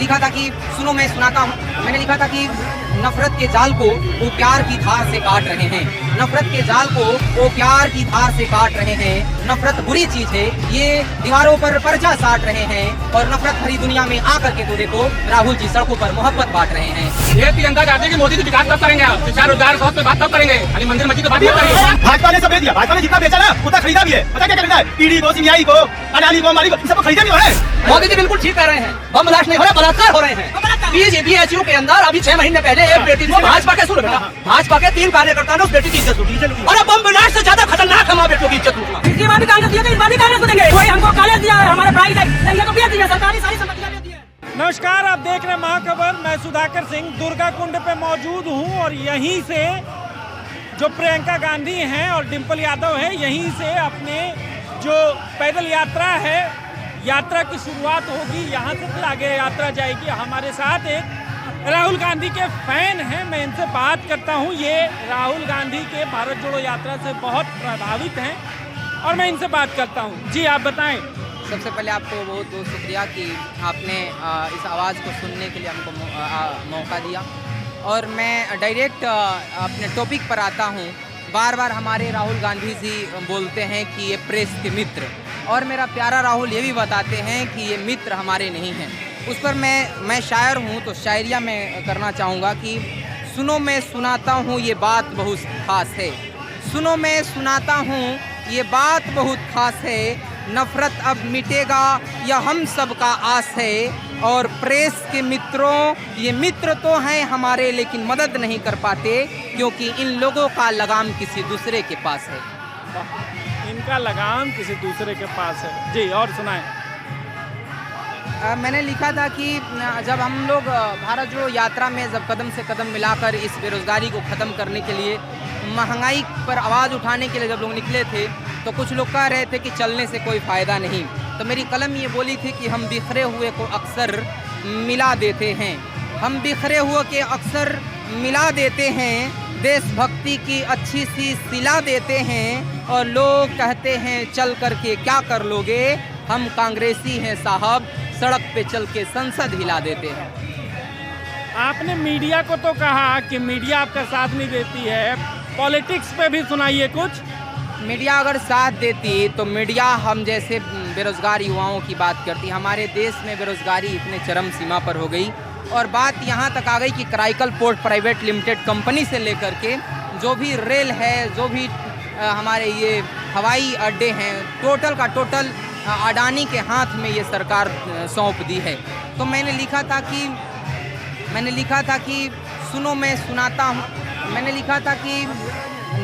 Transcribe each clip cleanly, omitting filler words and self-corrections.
लिखा था कि सुनो मैं सुनाता हूँ, मैंने लिखा था कि नफरत के जाल को वो प्यार की धार से काट रहे हैं, नफरत के जाल को वो प्यार की धार से काट रहे हैं। नफरत बुरी चीज है, ये दीवारों पर पर्चा साट रहे हैं और नफरत भरी दुनिया में आकर के तो देखो राहुल जी सड़कों पर मोहब्बत बांट रहे हैं। ये तिरंगा चाहते हैं कि मोदी की विकास कब करेंगे, शिक्षा रोजगार स्वास्थ्य पे बात कब करेंगे, खाली मंदिर मस्जिद की बात नहीं करेंगे। भाजपा ने सब दे दिया, भाजपा ने जितना बेचा ना उतना खरीदा भी है। पता क्या करना है, पीडी को, सीबीआई को, अडानी को, अंबानी को, सबको खरीदा भी है। मोदी जी बिल्कुल ठीक कर रहे हैं, बम ब्लास्ट नहीं हो रहा, बलात्कार हो रहे हैं। बीएचयू के अंदर अभी 6 महीने पहले एक बेटी भाजपा के सुन बेटा, भाजपा के 3 कार्यकर्ता ने उस बेटी की इज्जत लूटी और अब बम ब्लास्ट से ज्यादा खतरनाक हमारे बेटों की इज्जत लूटना। कोई हमको कॉलेज दिया है, हमारे प्राइज है, सरकारी सारी संपत्तियां दी है। नमस्कार, आप देख रहे हैं महाखबर। मैं सुधाकर सिंह दुर्गा कुंड पे मौजूद हूँ और यहीं से जो प्रियंका गांधी हैं और डिंपल यादव हैं, यहीं से अपने जो पैदल यात्रा है, यात्रा की शुरुआत होगी। यहाँ से फिर आगे यात्रा जाएगी। हमारे साथ एक राहुल गांधी के फैन हैं, मैं इनसे बात करता हूँ। ये राहुल गांधी के भारत जोड़ो यात्रा से बहुत प्रभावित हैं और मैं इनसे बात करता हूँ। जी आप बताएं। सबसे पहले आपको बहुत बहुत शुक्रिया कि आपने इस आवाज़ को सुनने के लिए हमको मौका दिया और मैं डायरेक्ट अपने टॉपिक पर आता हूँ। बार बार हमारे राहुल गांधी जी बोलते हैं कि ये प्रेस के मित्र, और मेरा प्यारा राहुल ये भी बताते हैं कि ये मित्र हमारे नहीं हैं। उस पर मैं शायर हूँ तो शायरिया में करना चाहूँगा कि सुनो मैं सुनाता हूँ ये बात बहुत खास है, सुनो मैं सुनाता हूँ ये बात बहुत खास है। नफरत अब मिटेगा यह हम सब का आस है, और प्रेस के मित्रों ये मित्र तो हैं हमारे लेकिन मदद नहीं कर पाते क्योंकि इन लोगों का लगाम किसी दूसरे के पास है। इनका लगाम किसी दूसरे के पास है। जी और सुनाएं। मैंने लिखा था कि जब हम लोग भारत जोड़ो यात्रा में जब कदम से कदम मिलाकर इस बेरोजगारी को ख़त्म करने के लिए, महंगाई पर आवाज़ उठाने के लिए जब लोग निकले थे तो कुछ लोग कह रहे थे कि चलने से कोई फ़ायदा नहीं। तो मेरी कलम ये बोली थी कि हम बिखरे हुए को अक्सर मिला देते हैं, हम बिखरे हुए के अक्सर मिला देते हैं, देशभक्ति की अच्छी सी सिला देते हैं और लोग कहते हैं चल करके क्या कर लोगे, हम कांग्रेसी हैं साहब, सड़क पे चल के संसद हिला देते हैं। आपने मीडिया को तो कहा कि मीडिया आपका साथ नहीं देती है, पॉलिटिक्स पे भी सुनाइए कुछ। मीडिया अगर साथ देती तो मीडिया हम जैसे बेरोज़गार युवाओं की बात करती। हमारे देश में बेरोज़गारी इतने चरम सीमा पर हो गई और बात यहाँ तक आ गई कि Karaikal port private limited company से लेकर के जो भी रेल है, जो भी हमारे ये हवाई अड्डे हैं, टोटल का टोटल अडानी के हाथ में ये सरकार सौंप दी है। तो मैंने लिखा था कि सुनो मैं सुनाता हूँ, मैंने लिखा था कि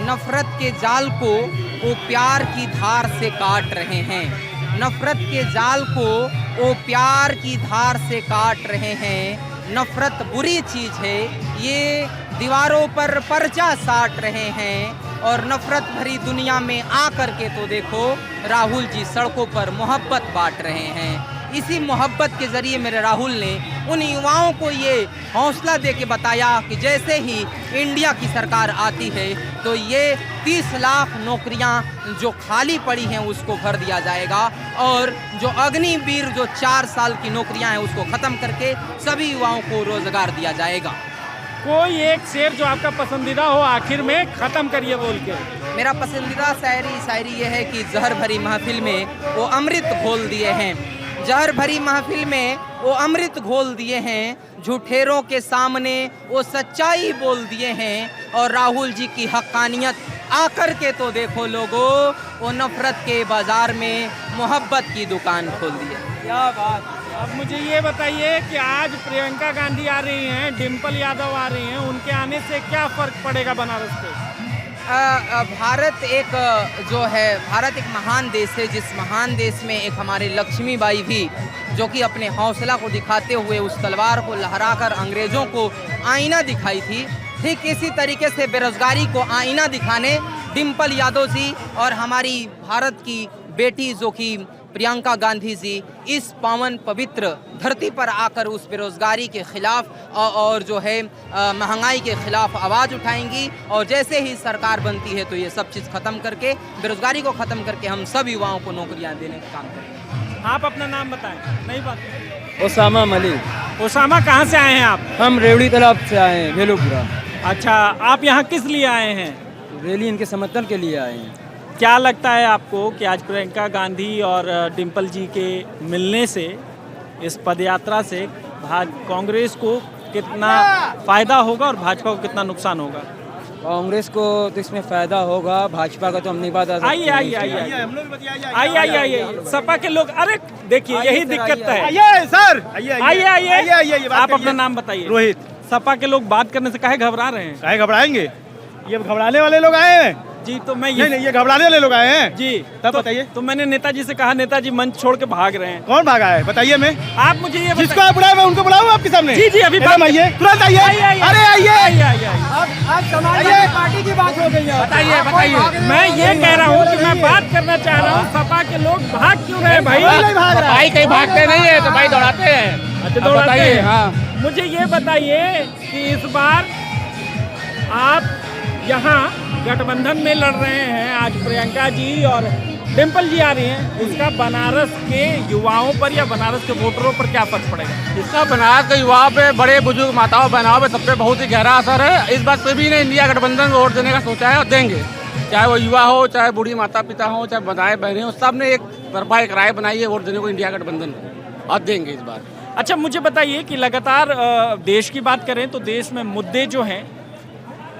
नफ़रत के जाल को वो प्यार की धार से काट रहे हैं, नफ़रत के जाल को वो प्यार की धार से काट रहे हैं। नफ़रत बुरी चीज़ है, ये दीवारों पर पर्चा साट रहे हैं और नफ़रत भरी दुनिया में आकर के तो देखो राहुल जी सड़कों पर मोहब्बत बांट रहे हैं। इसी मोहब्बत के ज़रिए मेरे राहुल ने उन युवाओं को ये हौसला दे के बताया कि जैसे ही इंडिया की सरकार आती है तो ये 30 लाख नौकरियां जो खाली पड़ी हैं उसको भर दिया जाएगा और जो अग्निवीर जो 4 साल की नौकरियां हैं उसको ख़त्म करके सभी युवाओं को रोज़गार दिया जाएगा। कोई एक शेर जो आपका पसंदीदा हो आखिर में ख़त्म करिए बोल के। मेरा पसंदीदा शायरी ये है कि जहर भरी महफिल में वो अमृत घोल दिए हैं, जहर भरी महफिल में वो अमृत घोल दिए हैं, झूठेरों के सामने वो सच्चाई बोल दिए हैं और राहुल जी की हक्कानियत आकर के तो देखो लोगों, वो नफ़रत के बाज़ार में मोहब्बत की दुकान खोल दी है। क्या बात। अब मुझे ये बताइए कि आज प्रियंका गांधी आ रही हैं, डिंपल यादव आ रही हैं, उनके आने से क्या फ़र्क पड़ेगा बनारस पे? भारत एक महान देश है, जिस महान देश में एक हमारे लक्ष्मीबाई भी जो कि अपने हौसला को दिखाते हुए उस तलवार को लहराकर अंग्रेज़ों को आईना दिखाई थी, ठीक इसी तरीके से बेरोज़गारी को आईना दिखाने डिंपल यादव जी और हमारी भारत की बेटी जो कि प्रियंका गांधी जी इस पावन पवित्र धरती पर आकर उस बेरोज़गारी के ख़िलाफ़ और जो है महंगाई के ख़िलाफ़ आवाज़ उठाएंगी और जैसे ही सरकार बनती है तो ये सब चीज़ ख़त्म करके, बेरोज़गारी को ख़त्म करके हम सब युवाओं को नौकरियां देने का काम करेंगे। आप अपना नाम बताएं। नहीं बात ओसामा मलिक। ओसामा, कहाँ से आए हैं आप? हम रेवड़ी तालाब से आए हैं, भेलूपुरा। अच्छा, आप यहाँ किस लिए आए हैं? रैली इनके समर्थन के लिए आए हैं। क्या लगता है आपको कि आज प्रियंका गांधी और डिम्पल जी के मिलने से, इस पदयात्रा से कांग्रेस को कितना फायदा होगा और भाजपा को कितना नुकसान होगा? कांग्रेस को तो इसमें फायदा होगा, भाजपा का तो हम नहीं बता सकते। आइए आइए आइए आइए आइए आइए, सपा के लोग, अरे देखिए यही दिक्कत है। आइए सर, आइए आइए, आप अपना नाम बताइए। रोहित। सपा के लोग बात करने से काहे घबरा रहे हैं? काहे घबराएंगे? ये घबराने वाले लोग आए हैं। जी, तो मैं नहीं, ये घबराने वाले लोग आए हैं जी। तब बताइए। तो मैंने नेताजी से कहा, नेताजी मंच छोड़ के भाग रहे हैं। कौन भागा है बताइए? मैं आप मुझे ये जिसको आप बुलाए मैं उनको बुलाऊं आपके सामने? जी जी, अभी एकदम आइए, तुरंत आइए। अरे आइए, पार्टी की बात हो गई है। बताइए बताइए। मैं ये कह रहा हूँ कि मैं बात करना चाह रहा हूँ, सपा के लोग भाग क्यों रहे भाई? नहीं भाग रहा है। भाई कहीं भागते नहीं है तो भाई दौड़ाते हैं। अच्छा, अब दौड़ाते बताइए। हैं। हाँ, मुझे ये बताइए कि इस बार आप यहाँ गठबंधन में लड़ रहे हैं, आज प्रियंका जी और डिम्पल जी आ रही हैं, इसका बनारस के युवाओं पर या बनारस के वोटरों पर क्या फर्क पड़ेगा? इसका बनारस के युवाओं पे, बड़े बुजुर्ग माताओं बहनाओं पे, सब पे बहुत ही गहरा असर है। इस बात पे भी ने इंडिया गठबंधन को वोट देने का सोचा है और देंगे। चाहे वो युवा हो, चाहे बूढ़ी माता पिता हो, चाहे बधाए बहनें हो, सब ने एक तरफा एक राय बनाई है वोट देने को इंडिया गठबंधन को, और देंगे इस बार। अच्छा, मुझे बताइए कि लगातार देश की बात करें तो देश में मुद्दे जो हैं,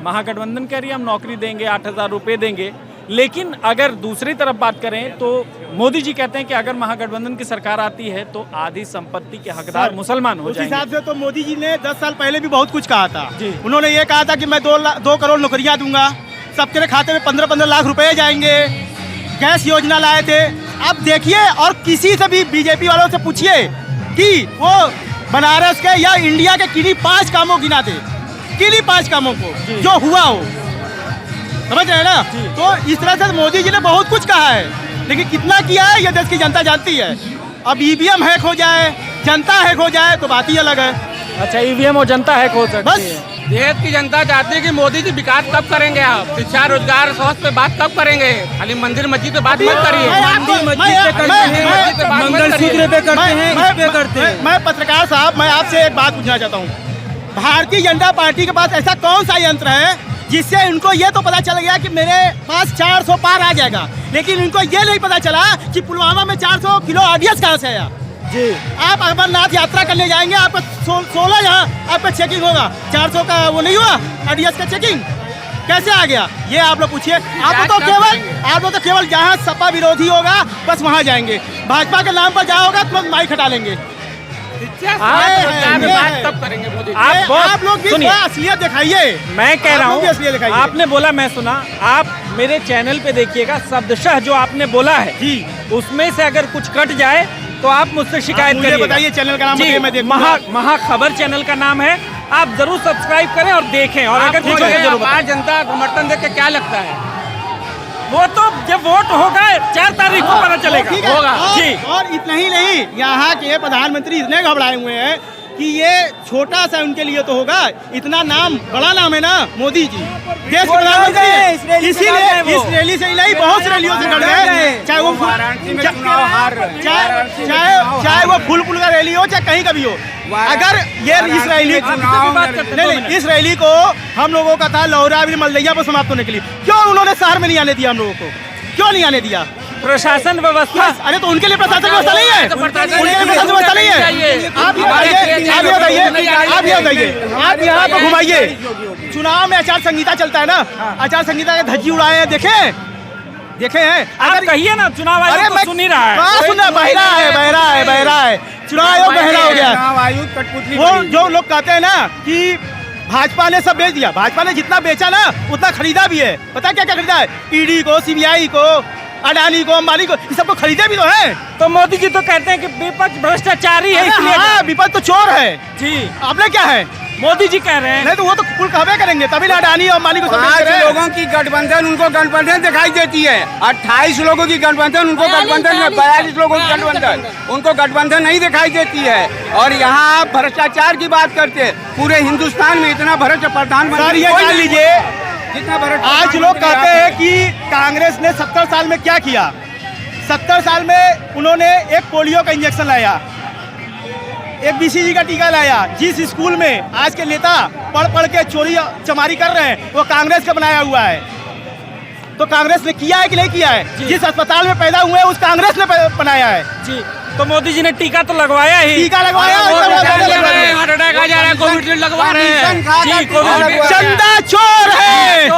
महागठबंधन कह रही है हम नौकरी देंगे, 8,000 रुपये देंगे, लेकिन अगर दूसरी तरफ बात करें तो मोदी जी कहते हैं कि अगर महागठबंधन की सरकार आती है तो आधी संपत्ति के हकदार मुसलमान हो उस जाएंगे। हिसाब से तो मोदी जी ने 10 साल पहले भी बहुत कुछ कहा था जी। उन्होंने ये कहा था कि मैं 2 करोड़ नौकरियां दूंगा, सबके खाते में 15-15 लाख रुपए जाएंगे, गैस योजना लाए थे। अब देखिए, और किसी से भी बीजेपी वालों से पूछिए कि वो बनारस के या इंडिया के किन्हीं 5 कामों गिनाते, किन्हीं 5 कामों को जो हुआ हो, समझ रहे हैं ना? तो इस तरह से मोदी जी ने बहुत कुछ कहा है, लेकिन कितना किया है ये देश की जनता जानती है। अब ईवीएम हैक हो जाए, जनता हैक हो जाए तो बात ही अलग है। अच्छा, ईवीएम और जनता हैक हो सकती बस है। देश की जनता चाहती है कि मोदी जी विकास कब करेंगे, आप शिक्षा, रोजगार, स्वास्थ्य पे बात कब करेंगे? खाली मंदिर मस्जिद पे बात मत करिए। मंगलसूत्र पे करते हैं, इस पे करते हैं। मैं पत्रकार साहब, मैं आपसे एक बात पूछना चाहता हूँ। भारतीय जनता पार्टी के पास ऐसा कौन सा यंत्र है जिससे इनको ये तो पता चल गया कि मेरे पास 400 पार आ जाएगा, लेकिन इनको ये नहीं पता चला कि पुलवामा में 400 किलो ऑडियंस कहाँ से आया? जी, आप अमरनाथ यात्रा करने जाएंगे, आपका 16 यहाँ आपका चेकिंग होगा, 400 का वो नहीं हुआ ऑडियंस का चेकिंग, कैसे आ गया? ये आप लोग पूछिए। आप लोग तो केवल जहाँ सपा विरोधी होगा बस वहाँ जाएंगे, भाजपा के नाम पर जहाँ होगा तुरंत माइक हटा लेंगे। तब करेंगे मोदी। आप लोग भी असलियत दिखाइए। मैं कह रहा आप लोग भी हूँ, असलियत दिखाइए। आपने बोला, मैं सुना, आप मेरे चैनल पे देखिएगा, शब्दशः जो आपने बोला है जी, उसमें से अगर कुछ कट जाए तो आप मुझसे शिकायत मुझे करिए। बताइए चैनल का नाम, जी, बताइए, मैं देखूंगा। महाखबर चैनल का नाम है, आप जरूर सब्सक्राइब करें और देखें, और अगर कुछ जरूर बताएं। आवाज जनता समर्थन देख के क्या लगता है? वो तो जब वोट होगा 4 तारीख को पता चलेगा। ठीक है। होगा जी। और इतना ही नहीं, यहाँ के प्रधानमंत्री इतने घबराए हुए हैं कि ये छोटा सा उनके लिए तो होगा, इतना नाम, बड़ा नाम है ना मोदी जी, देश के प्रधानमंत्री हैं। इसीलिए इस रैली से ही नहीं, बहुत सी रैलियों से लड़ गए, चाहे वो चाहे वो फूलपुर का रैली हो, चाहे कहीं का भी हो। अगर ये इस रैली को हम लोगों का था लौरा मलदैया पर समाप्त होने के लिए, क्यों उन्होंने शहर में नहीं आने दिया? हम लोगों को क्यों नहीं आने दिया? प्रशासन व्यवस्था, अरे तो उनके लिए प्रशासन व्यवस्था नहीं है, उनके लिए प्रशासन व्यवस्था नहीं है। आप ये बताइए, आप यहाँ पर घुमाइए, चुनाव में आचार संहिता चलता है ना, आचार संहिता के धज्जी उड़ाए हैं, देखे हैं? अगर कहिए ना, चुनाव आयोग तो सुन ही रहा है। सुनना, बहरा है, चुनाव आयोग बहरा हो गया। वो जो लोग कहते हैं ना कि भाजपा ने सब बेच दिया, भाजपा ने जितना बेचा ना उतना खरीदा भी है। पता क्या क्या खरीदा है? ईडी को, सीबीआई को, अडानी को, अंबानी को, ये सबको खरीदे भी तो है। तो मोदी जी तो कहते हैं कि विपक्ष भ्रष्टाचारी है, इसलिए विपक्ष तो चोर है जी। आपने क्या है? मोदी जी कह रहे हैं। नहीं तो वो तो कुल कहवे करेंगे, तभी ना अडानी और अंबानी को सब बेच रहे हैं। लोगों की गठबंधन, उनको गठबंधन दिखाई देती है। 28 लोगों की गठबंधन, उनको गठबंधन में 42 लोगों की गठबंधन, उनको गठबंधन नहीं दिखाई देती है। और यहाँ आप भ्रष्टाचार की बात करते हैं, पूरे हिंदुस्तान में इतना भ्रष्ट प्रधानमंत्री जान लीजिए, जितना भ्रष्ट आज लोग कहते हैं कि कांग्रेस ने 70 साल में क्या किया। 70 साल में उन्होंने एक पोलियो का इंजेक्शन लाया, एक बीसीजी का टीका लाया। जिस स्कूल में आज के नेता पढ़ पढ़ के चोरी चमारी कर रहे हैं वो कांग्रेस का बनाया हुआ है। तो कांग्रेस ने किया है कि नहीं किया है? जिस अस्पताल में पैदा हुए हैं उस कांग्रेस ने बनाया है जी। तो मोदी जी ने टीका तो लगवाया ही, टीका लगवाया, हार्ट अटैक आ जा रहा है, कोविड लगवा रहे हैं जी, कोविड चंदा चोर है।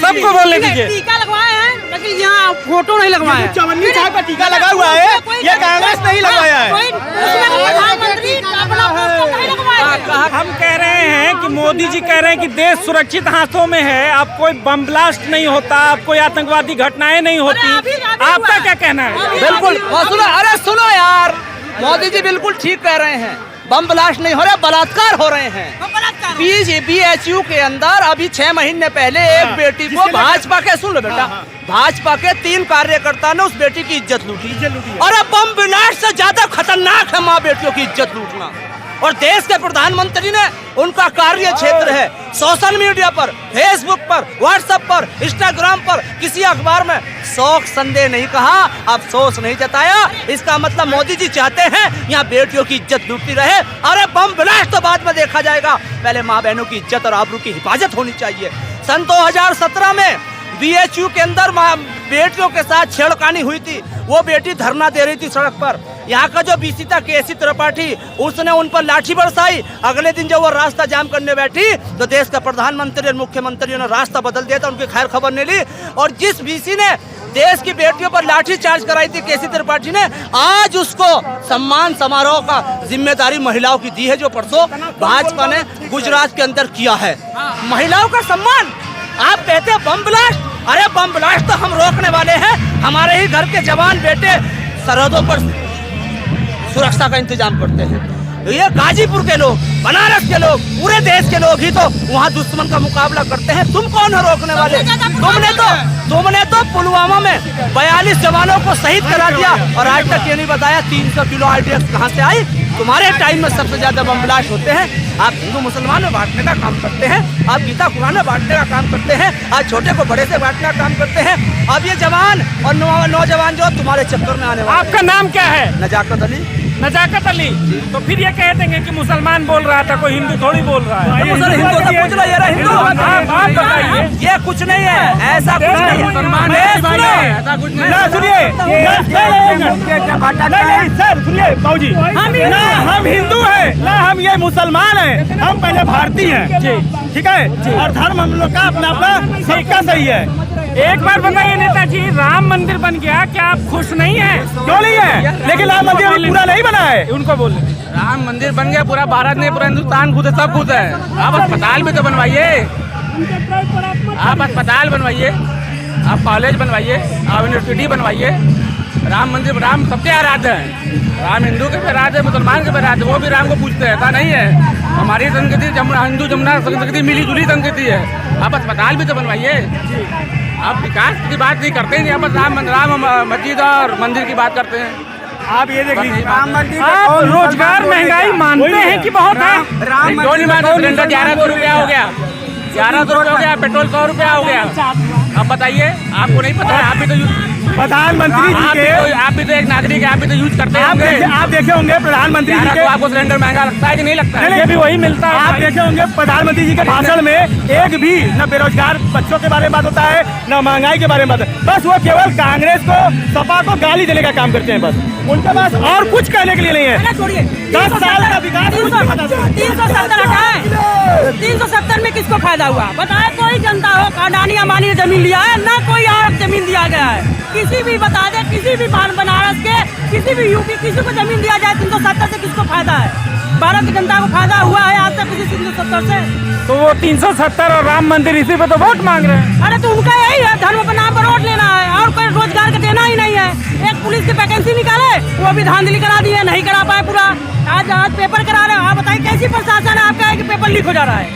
सबको बोलने दीजिए। टीका लगवाए हैं लेकिन यहाँ फोटो नहीं लगवाए हैं। चवन्नी साहब का टीका लगा हुआ है, ये कांग्रेस नहीं लगवाया है। प्रधानमंत्री अपना पोस्टर नहीं लगवाए। हम कह रहे हैं कि मोदी जी कह रहे हैं कि देश सुरक्षित हाथों में है, अब कोई बम ब्लास्ट नहीं होता, अब कोई आतंकवादी घटनाएं नहीं होती। आपका क्या कहना है? बिल्कुल अरे सुनो यार, मोदी जी बिल्कुल ठीक कह रहे हैं। बम ब्लास्ट नहीं हो रहे, बलात्कार हो रहे हैं। BHU के अंदर अभी 6 महीने पहले एक बेटी को भाजपा के, सुन लो बेटा, भाजपा के 3 कार्यकर्ता ने उस बेटी की इज्जत लूटी। और अब बम ब्लास्ट से ज्यादा खतरनाक है माँ बेटियों की इज्जत लूटना। और देश के प्रधानमंत्री ने, उनका कार्य क्षेत्र है सोशल मीडिया पर, फेसबुक पर, व्हाट्सएप पर, इंस्टाग्राम पर, किसी अखबार में शौक संदेह नहीं कहा, अफसोस नहीं जताया। इसका मतलब मोदी जी चाहते हैं यहाँ बेटियों की इज्जत लूटती रहे। अरे बम ब्लास्ट तो बाद में देखा जाएगा, पहले माँ बहनों की इज्जत और आबरू की हिफाजत होनी चाहिए। सन 2017 में BHU के अंदर बेटियों के साथ छेड़खानी हुई थी। वो बेटी धरना दे रही थी सड़क पर, यहाँ का जो बीसी था KC त्रिपाठी, उसने उन पर लाठी बरसाई। अगले दिन जब वो रास्ता जाम करने बैठी तो देश का प्रधानमंत्री और मुख्यमंत्री ने रास्ता बदल दिया था, उनकी खैर खबर नहीं ली। और जिस बीसी ने देश की बेटियों पर लाठी चार्ज कराई थी KC त्रिपाठी ने, आज उसको सम्मान समारोह का जिम्मेदारी महिलाओं की दी है, जो परसों भाजपा ने गुजरात के अंदर किया है। महिलाओं का सम्मान आप कहते हैं बम ब्लास्ट? अरे बम ब्लास्ट तो हम रोकने वाले हैं। हमारे ही घर के जवान बेटे सरहदों पर सुरक्षा का इंतजाम करते हैं। तो ये गाजीपुर के लोग, बनारस के लोग, पूरे देश के लोग ही तो वहाँ दुश्मन का मुकाबला करते हैं। तुम कौन है रोकने वाले? तुमने तो पुलवामा में 42 जवानों को शहीद करा दिया और आज तक ये नहीं बताया 300 किलो RDX कहाँ से आई। तुम्हारे टाइम में सबसे ज्यादा बम ब्लास्ट होते हैं। आप हिंदू मुसलमान में बांटने का काम करते हैं, आप गीता कुरान में बांटने का काम करते हैं, आज छोटे को बड़े से बांटने का काम करते हैं। अब ये जवान और नौजवान जो तुम्हारे चक्कर में आने वाले। आपका नाम क्या है? नजाकत अली। नजाकत अली। तो फिर ये कह देंगे कि मुसलमान बोल रहा था, कोई हिंदू थोड़ी बोल रहा है। हिंदू से पूछ लो, ये हिंदू आप बताइए। ये कुछ नहीं है, ऐसा कुछ नहीं है। मुसलमान ऐसा कुछ नहीं। सर सुनिए बाबूजी, ना हम हिंदू हैं ना हम ये मुसलमान हैं, हम पहले भारतीय हैं, ठीक है। और धर्म हम लोग का अपना अपना सबका सही है। एक बार बताइए नेताजी, राम मंदिर बन गया, क्या आप खुश नहीं हैं? क्यों नहीं है? लेकिन राम मंदिर अभी पूरा नहीं बना है। उनको बोले राम मंदिर बन गया, पूरा भारत नहीं, पूरा हिंदुस्तान खुद है, सब खुद है। आप अस्पताल भी तो बनवाइए, आप अस्पताल बनवाइए, आप कॉलेज बनवाइए, आप यूनिवर्सिटी बनवाइए। राम मंदिर, राम सबके आराध्य है। राम हिंदू के भी आराध्य है, मुसलमान के भी आराध्य है, वो भी राम को पूजते हैं, ऐसा नहीं है। हमारी संस्कृति हिंदू जमुना संस्कृति मिली जुली संस्कृति है। आप अस्पताल भी तो बनवाइए। आप विकास की बात नहीं करते हैं, आप राम मस्जिद और मंदिर की बात करते हैं। आप ये देख लीजिए, राम मंदिर आप रोजगार महंगाई मानते हैं कि बहुत है? क्यों नहीं मानते? सिलेंडर 1100 रुपया हो गया, 1100 रुपया हो गया, पेट्रोल 100 रुपया हो गया। अब बताइए, आपको नहीं पता है? आप भी तो प्रधानमंत्री जी के, आप भी तो एक नागरिक है, आप भी तो यूज करते होंगे। आप देखे होंगे प्रधानमंत्री जी के, आपको सिलेंडर महंगा लगता है कि नहीं लगता है? ये भी वही मिलता है। आप देखे होंगे प्रधानमंत्री जी के भाषण में एक भी न बेरोजगार बच्चों के बारे में बात होता है, न महंगाई के बारे में बात है। बस वो केवल कांग्रेस को, सपा को गाली देने का काम करते हैं। बस उनके पास और कुछ कहने के लिए नहीं है। 10 साल का विकास 370 हटाए, 370 में किसको फायदा हुआ बताए? कोई जनता हो, अडानी अंबानी ने जमीन लिया है ना, कोई और जमीन दिया गया है? किसी भी बता दे, किसी भी बनारस के, किसी भी यूपी, किसी को जमीन दिया जाए 370 से किसको फायदा है? भारत की जनता को फायदा हुआ है आज तक किसी 370 से? तो वो 370 और राम मंदिर, इसी पे तो वोट मांग रहे हैं। अरे तो उनका यही है, धर्म के नाम पर वोट लेना है और कोई रोजगार का देना ही नहीं है। एक पुलिस की वैकेंसी निकाले, वो भी धांधली करा दी है, नहीं करा पाए पूरा। आज पेपर करा रहे हो, आप बताइए कैसी प्रशासन है आपका है कि पेपर लीक हो जा रहा है?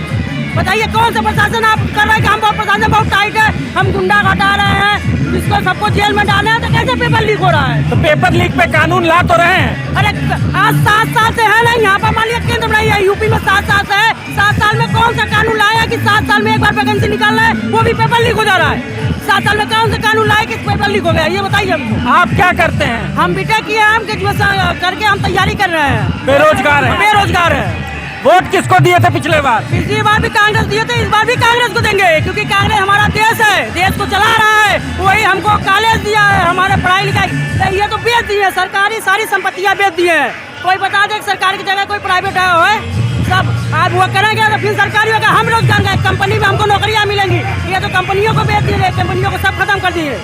बताइए कौन सा प्रशासन आप कर रहे हैं कि हम प्रशासन बहुत टाइट है, हम गुंडा हटा रहे हैं, इसको सबको जेल में डाले हैं, तो कैसे पेपर लीक हो रहा है? तो पेपर लीक पे कानून ला तो रहे हैं। अरे आज 7 साल से है ना, यहाँ पर मान लिया केंद्र बनाई है, यूपी में 7 साल से है, 7 साल में कौन सा कानून लाया कि 7 साल साल में एक बार वैकेंसी निकाल रहा है, वो भी पेपर लीक हो जा रहा है। 7 साल में कौन से कानून लाए कि पेपर लीक हो गया, ये बताइए हमको। आप क्या करते हैं? हम बीटेक किए, हम ग्रेजुएशन करके हम तैयारी कर रहे हैं। बेरोजगार है। बेरोजगार है। वोट किसको दिए थे पिछले बार? पिछली बार भी कांग्रेस दिए थे, इस बार भी कांग्रेस को देंगे, क्योंकि कांग्रेस हमारा देश है, देश को चला रहा है। वही हमको कॉलेज दिया है, हमारे पढ़ाई लिखाई ये तो बेच दी है, सरकारी सारी संपत्तियां बेच दी है। कोई बता दे सरकार की जगह कोई प्राइवेट है, सब आप वो करेंगे तो फिर सरकारी होगा। हम रोजगार का कंपनी में हमको नौकरियां मिलेंगी, ये तो कंपनियों को बेच दिए, कंपनियों को सब खत्म कर दिए।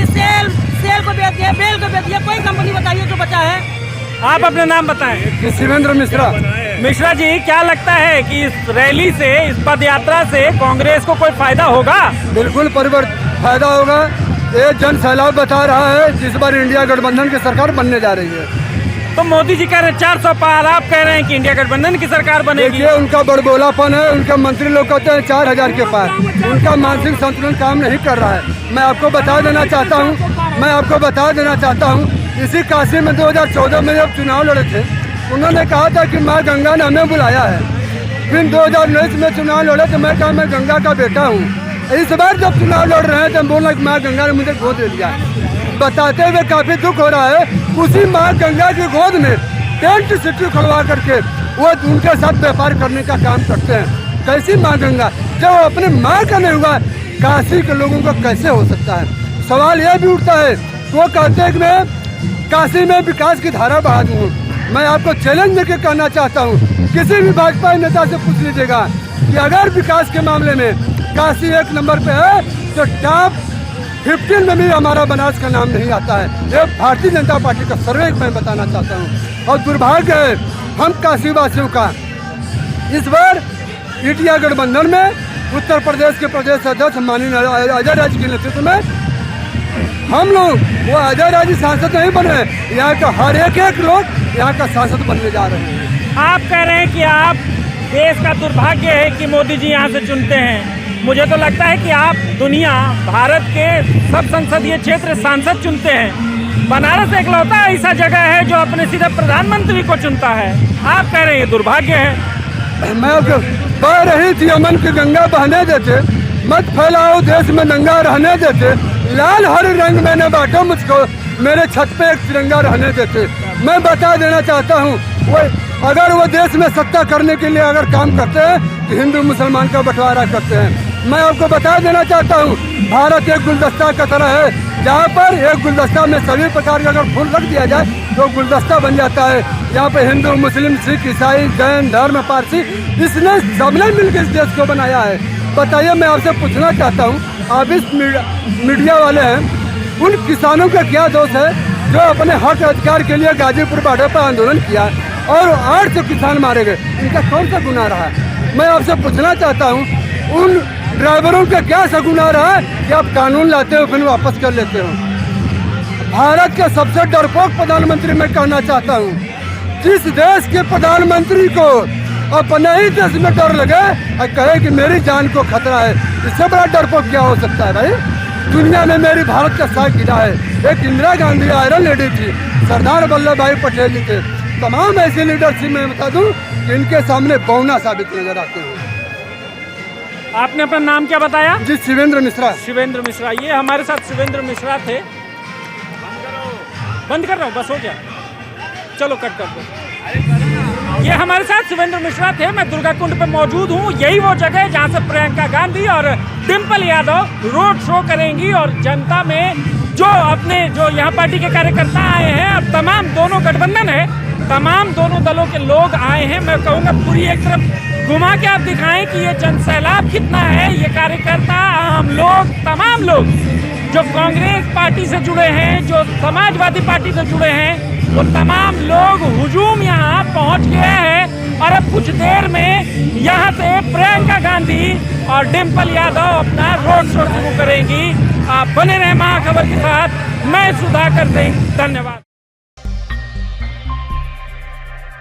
सेल को बेच दिए, बेल को बेच दिए, कोई कंपनी बताइए जो बचा है। आप अपने नाम बताएं। शिवेंद्र मिश्रा। मिश्रा जी, क्या लगता है कि इस रैली से, इस पद यात्रा से कांग्रेस को कोई फायदा होगा? बिल्कुल फायदा होगा। ये जन सैलाब बता रहा है, जिस बार इंडिया गठबंधन की सरकार बनने जा रही है। तो मोदी जी कह रहे हैं 400 पार, आप कह रहे हैं कि इंडिया गठबंधन की सरकार बनेगी। देखिए, उनका बड़बोलापन है। उनके मंत्री लोग कहते हैं 4000 के पार। उनका मानसिक संतुलन काम नहीं कर रहा है। मैं आपको बता देना चाहता हूँ, इसी काशी में 2014 में जब चुनाव लड़े थे, उन्होंने कहा था कि माँ गंगा ने हमें बुलाया है। फिर 2019 में चुनाव लड़े तो मैं कहा मैं गंगा का बेटा हूँ। इस बार जब चुनाव लड़ रहे हैं तो बोला कि माँ गंगा ने मुझे गोद ले लिया। बताते हुए काफी दुख हो रहा है। उसी माँ गंगा की गोद में टेंट सिटी खुलवा करके वो उनके साथ व्यापार करने का काम करते हैं। कैसी माँ गंगा, जब अपने माँ का नहीं हुआ, काशी के लोगों का कैसे हो सकता है? सवाल यह भी उठता है, वो कहते हैं कि मैं काशी में विकास की धारा बहा दूँ। मैं आपको चैलेंज देकर कहना चाहता हूँ, किसी भी भाजपा नेता से पूछ लीजिएगा कि अगर विकास के मामले में काशी 1 नंबर पे है तो टॉप 15 में भी हमारा बनारस का नाम नहीं आता है। ये भारतीय जनता पार्टी का सर्वे मैं बताना चाहता हूँ। और दुर्भाग्य है हम काशी वासियों का, इस बार इंडिया गठबंधन में उत्तर प्रदेश के प्रदेश अध्यक्ष माननीय अजय राज के नेतृत्व में हम लोग वो अजय राज सांसद नहीं बन रहे, यहाँ का हर एक लोग यहाँ का सांसद बनने जा रहे हैं। आप कह रहे हैं कि आप, देश का दुर्भाग्य है कि मोदी जी यहाँ से चुनते हैं। मुझे तो लगता है कि आप दुनिया, भारत के सब संसदीय क्षेत्र सांसद चुनते हैं। बनारस एकलौता ऐसा जगह है जो अपने सीधे प्रधानमंत्री को चुनता है। आप कह रहे हैं दुर्भाग्य है। मैं बह रही थी अमन की गंगा बहने देते, मत फैलाओ देश में दंगा रहने देते, लाल हरे रंग मैंने बांटा मुझको, मेरे छत पे एक तिरंगा रहने देते। मैं बता देना चाहता हूँ, अगर वो देश में सत्ता करने के लिए अगर काम करते हैं तो हिंदू मुसलमान का बंटवारा करते हैं। मैं आपको बता देना चाहता हूँ, भारत एक गुलदस्ता का तरह है, जहाँ पर एक गुलदस्ता में सभी प्रकार का अगर फूल रख दिया जाए तो गुलदस्ता बन जाता है। यहाँ पे हिंदू, मुस्लिम, सिख, ईसाई, जैन, धर्म, पारसी, इसने सबने मिलकर इस देश को बनाया है। बताइए, मैं आपसे पूछना चाहता हूँ, आप इस मीडिया वाले हैं, उन किसानों का क्या दोष है जो अपने हक अधिकार के लिए गाजीपुर बॉर्डर पर आंदोलन किया और 800 किसान मारे गए? इनका कौन सा गुनाह रहा? मैं आपसे पूछना चाहता हूँ, उन ड्राइवरों का क्या सा गुनाह रहा कि आप कानून लाते हो फिर वापस कर लेते हो? भारत के सबसे डरपोक प्रधानमंत्री मैं कहना चाहता हूँ, जिस देश के प्रधानमंत्री को अपने ही देश में डर लगे और कहे कि मेरी जान को खतरा है, इससे बड़ा डरपोक क्या हो सकता है भाई? दुनिया में मेरी भारत का साथ गिरा है। एक इंदिरा गांधी आयरन लेडी थी, सरदार वल्लभ भाई पटेल जी थे, तमाम ऐसे लीडरशिप में बता दूं कि इनके सामने बौना साबित नजर आते हैं। आपने अपना नाम क्या बताया? जी, शिवेंद्र मिश्रा। शिवेंद्र मिश्रा, ये हमारे साथ शिवेंद्र मिश्रा थे। बंद कर रहा हूँ, बस हो गया, चलो कट कर दो। ये हमारे साथ शिवेंद्र मिश्रा थे। मैं दुर्गा कुंड पे मौजूद हूँ। यही वो जगह है जहाँ से प्रियंका गांधी और डिम्पल यादव रोड शो करेंगी और जनता में जो यहाँ पार्टी के कार्यकर्ता आए हैं और तमाम, दोनों गठबंधन है, तमाम दोनों दलों के लोग आए हैं। मैं कहूँगा पूरी एक तरफ घुमा के आप दिखाएं कि ये जनसैलाब कितना है। ये कार्यकर्ता, आम लोग, तमाम लोग जो कांग्रेस पार्टी से जुड़े हैं, जो समाजवादी पार्टी से जुड़े हैं, वो तमाम लोग हुजूम यहाँ पहुँच गए हैं और अब कुछ देर में यहाँ से प्रियंका गांधी और डिम्पल यादव अपना रोड शो शुरू करेंगी। आप बने रहे महाखबर के साथ। मैं सुधाकर सिंह, धन्यवाद।